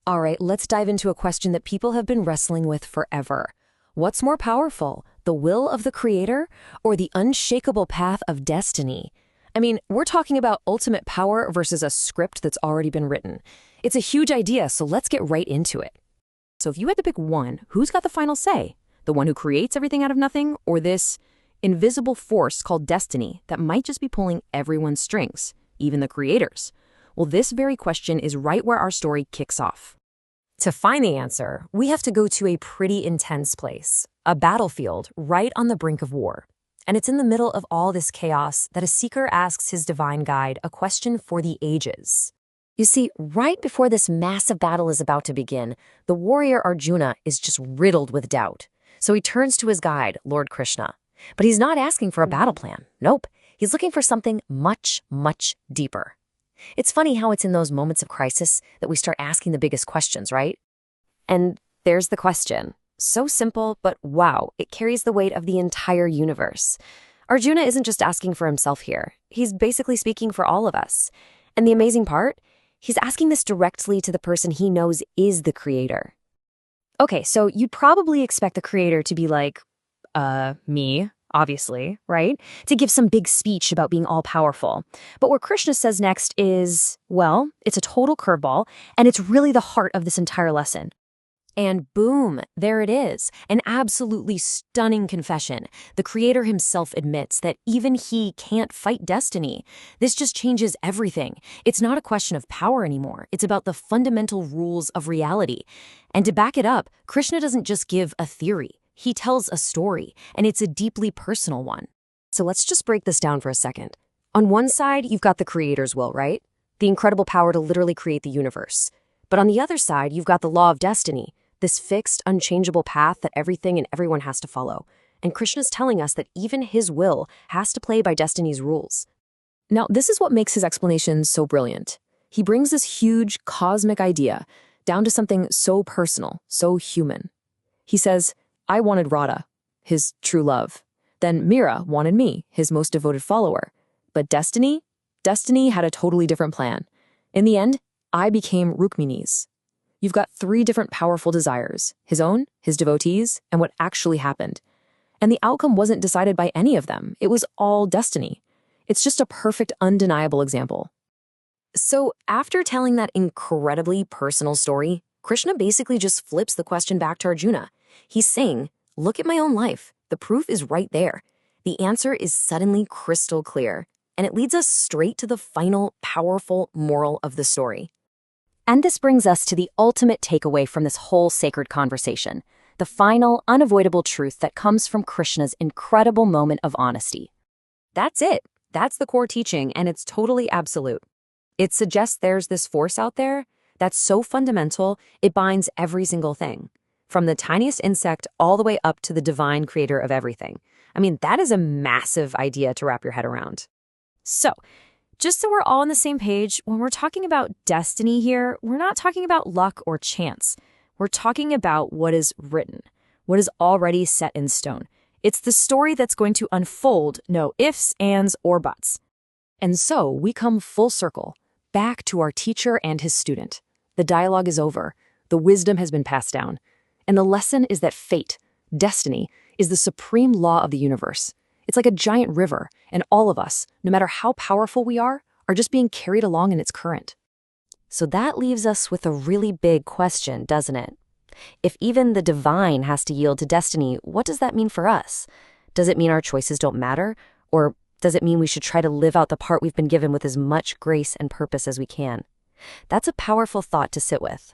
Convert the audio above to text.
All right, let's dive into a question that people have been wrestling with forever. What's more powerful, the will of the creator or the unshakable path of destiny? I mean, we're talking about ultimate power versus a script that's already been written. It's a huge idea, so let's get right into it. So if you had to pick one, who's got the final say? The one who creates everything out of nothing, or this invisible force called destiny that might just be pulling everyone's strings, even the creators? Well, this very question is right where our story kicks off. To find the answer, we have to go to a pretty intense place, a battlefield right on the brink of war. And it's in the middle of all this chaos that a seeker asks his divine guide a question for the ages. You see, right before this massive battle is about to begin, the warrior Arjuna is just riddled with doubt. So he turns to his guide, Lord Krishna. But he's not asking for a battle plan. Nope. He's looking for something much, much deeper. It's funny how it's in those moments of crisis that we start asking the biggest questions, right? And there's the question. So simple, but wow, it carries the weight of the entire universe. Arjuna isn't just asking for himself here. He's basically speaking for all of us. And the amazing part? He's asking this directly to the person he knows is the creator. Okay, so you'd probably expect the creator to be like, me, obviously, right? To give some big speech about being all-powerful. But what Krishna says next is, well, it's a total curveball, and it's really the heart of this entire lesson. And boom, there it is, an absolutely stunning confession. The creator himself admits that even he can't fight destiny. This just changes everything. It's not a question of power anymore. It's about the fundamental rules of reality. And to back it up, Krishna doesn't just give a theory. He tells a story, and it's a deeply personal one. So let's just break this down for a second. On one side, you've got the creator's will, right? The incredible power to literally create the universe. But on the other side, you've got the law of destiny, this fixed, unchangeable path that everything and everyone has to follow. And Krishna's telling us that even his will has to play by destiny's rules. Now, this is what makes his explanation so brilliant. He brings this huge, cosmic idea down to something so personal, so human. He says, I wanted Radha, his true love. Then Mira wanted me, his most devoted follower. But Destiny had a totally different plan. In the end, I became Rukmini's. You've got three different powerful desires, his own, his devotees, and what actually happened. And the outcome wasn't decided by any of them. It was all destiny. It's just a perfect, undeniable example. So after telling that incredibly personal story, Krishna basically just flips the question back to Arjuna. He's saying, look at my own life. The proof is right there. The answer is suddenly crystal clear, and it leads us straight to the final, powerful moral of the story. And this brings us to the ultimate takeaway from this whole sacred conversation, the final, unavoidable truth that comes from Krishna's incredible moment of honesty. That's it. That's the core teaching, and it's totally absolute. It suggests there's this force out there that's so fundamental, it binds every single thing, from the tiniest insect all the way up to the divine creator of everything. I mean, that is a massive idea to wrap your head around. So, just so we're all on the same page, when we're talking about destiny here, we're not talking about luck or chance. We're talking about what is written, what is already set in stone. It's the story that's going to unfold, no ifs, ands, or buts. And so we come full circle, back to our teacher and his student. The dialogue is over. The wisdom has been passed down. And the lesson is that fate, destiny, is the supreme law of the universe. It's like a giant river, and all of us, no matter how powerful we are just being carried along in its current. So that leaves us with a really big question, doesn't it? If even the divine has to yield to destiny, what does that mean for us? Does it mean our choices don't matter? Or does it mean we should try to live out the part we've been given with as much grace and purpose as we can? That's a powerful thought to sit with.